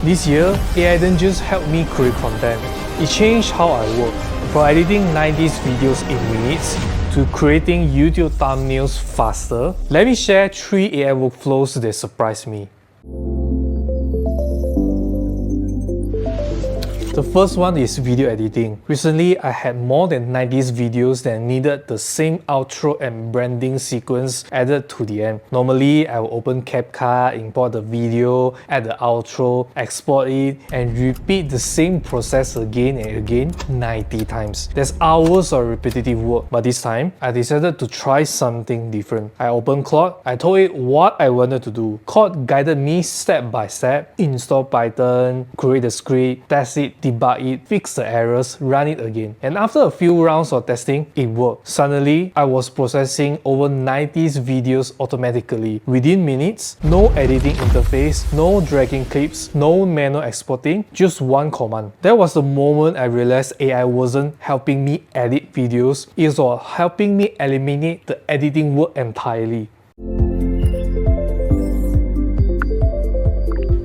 This year, AI didn't just help me create content, it changed how I work. From editing 90s videos in minutes to creating YouTube thumbnails faster, let me share 3 AI workflows that surprised me. The first one is video editing. Recently, I had more than 90s videos that needed the same outro and branding sequence added to the end. Normally, I will open CapCut, import the video, add the outro, export it, and repeat the same process again and again 90 times. There's hours of repetitive work, but this time, I decided to try something different. I opened Claude, I told it what I wanted to do. Claude guided me step by step, install Python, create the script, test it, debug it, fix the errors, run it again. And after a few rounds of testing, it worked. Suddenly, I was processing over 90s videos automatically. Within minutes, no editing interface, no dragging clips, no manual exporting, just one command. That was the moment I realized AI wasn't helping me edit videos, it was helping me eliminate the editing work entirely.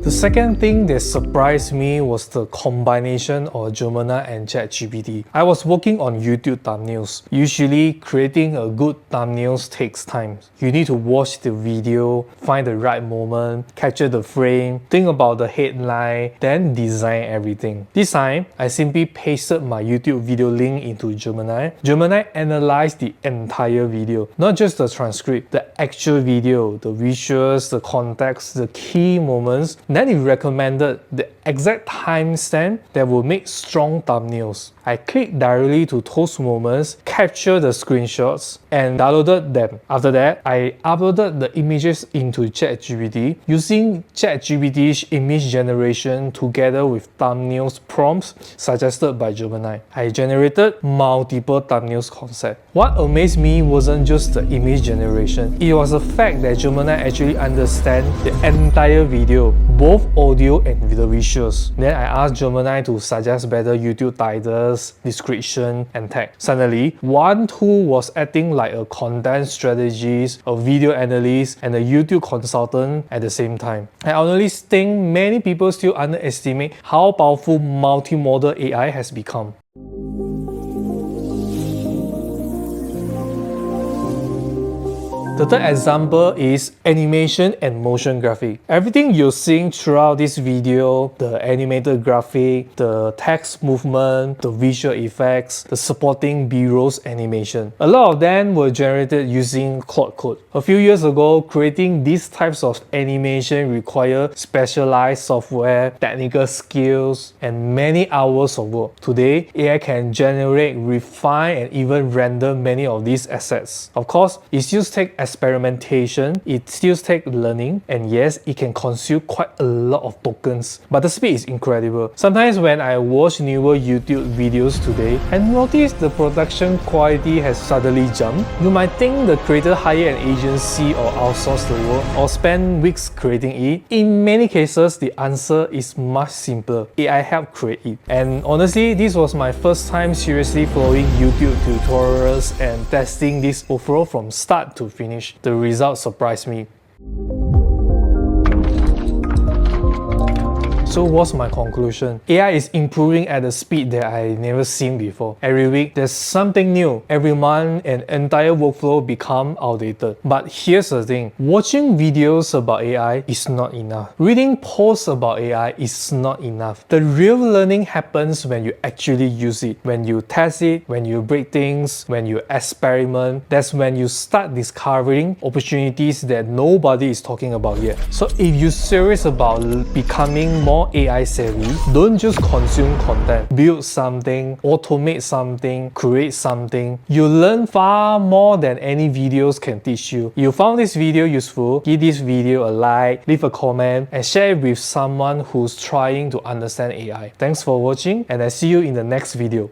The second thing that surprised me was the combination of Gemini and ChatGPT. I was working on YouTube thumbnails. Usually, creating a good thumbnails takes time. You need to watch the video, find the right moment, capture the frame, think about the headline, then design everything. This time, I simply pasted my YouTube video link into Gemini. Gemini analyzed the entire video, not just the transcript, the actual video, the visuals, the context, the key moments. Then it recommended the exact timestamp that will make strong thumbnails. I clicked directly to those moments, captured the screenshots, and downloaded them. After that, I uploaded the images into ChatGPT using ChatGPT's image generation together with thumbnails prompts suggested by Gemini. I generated multiple thumbnails concepts. What amazed me wasn't just the image generation, it was the fact that Gemini actually understands the entire video, both audio and the visuals. Then I asked Gemini to suggest better YouTube titles, description, and tag. Suddenly, one tool was acting like a content strategist, a video analyst, and a YouTube consultant at the same time. I honestly think many people still underestimate how powerful multimodal AI has become. The third example is animation and motion graphic. Everything you're seeing throughout this video, the animated graphic, the text movement, the visual effects, the supporting B-rolls animation. A lot of them were generated using Claude code. A few years ago, creating these types of animation required specialized software, technical skills, and many hours of work. Today, AI can generate, refine, and even render many of these assets. Of course, it still takes experimentation, it still takes learning, and yes, it can consume quite a lot of tokens, but the speed is incredible. Sometimes when I watch newer YouTube videos today and notice the production quality has suddenly jumped, you might think the creator hired an agency or outsourced the work or spend weeks creating it. In many cases, the answer is much simpler. AI helped create it. And honestly, this was my first time seriously following YouTube tutorials and testing this workflow from start to finish. The results surprised me. So what's my conclusion? AI is improving at a speed that I never seen before. Every week, there's something new. Every month, an entire workflow become outdated. But here's the thing, watching videos about AI is not enough. Reading posts about AI is not enough. The real learning happens when you actually use it. When you test it, when you break things, when you experiment, that's when you start discovering opportunities that nobody is talking about yet. So if you're serious about becoming more AI savvy, don't just consume content. Build something, automate something, create something. You learn far more than any videos can teach you. If you found this video useful, give this video a like, leave a comment, and share it with someone who's trying to understand AI. Thanks for watching, and I see you in the next video.